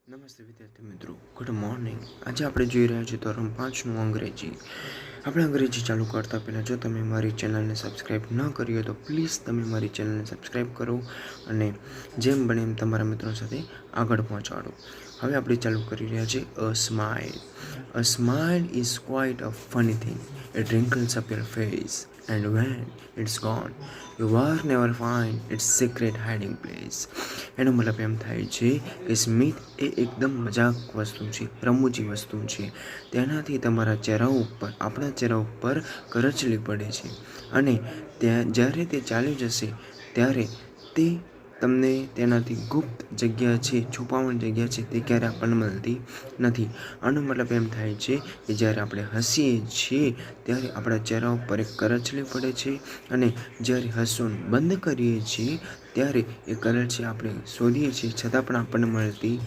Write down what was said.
નમસ્તે વિદ્યાર્થી મિત્રો, ગુડ મોર્નિંગ. આજે આપણે જોઈ રહ્યા છીએ ધોરણ 5નું અંગ્રેજી. આપણે અંગ્રેજી ચાલુ કરતાં પહેલાં જો તમે મારી ચેનલને સબસ્ક્રાઈબ ન કરી હોય તો પ્લીઝ તમે મારી ચેનલને સબસ્ક્રાઈબ કરો અને જેમ બને એમ તમારા મિત્રો સાથે આગળ પહોંચાડો. હવે આપણે ચાલુ કરી રહ્યા છીએ a smile. A smile is quite a funny thing. It wrinkles up your face, and when it's gone, you are never find its secret hiding place. એનો મતલબ એમ થાય છે કે સ્મિત એ એકદમ મજાક વસ્તુ છે, રમૂજી વસ્તુ છે. તેનાથી તમારા ચહેરા ઉપર, આપણા ચહેરા ઉપર કરચલી પડે છે અને જ્યારે તે ચાલ્યું જશે ત્યારે તે તમને તેનાથી ગુપ્ત જગ્યા છે, છુપાવવાની જગ્યા છે, તે ક્યારે આપણને મળતી નથી. આનો મતલબ એમ થાય છે કે જ્યારે આપણે હસીએ છીએ ત્યારે આપણા ચહેરા ઉપર એક કરચલી પડે છે અને જ્યારે હસવાનું બંધ કરીએ છીએ ત્યારે એ કરચલી આપણે શોધીએ છીએ છતાં પણ આપણને મળતી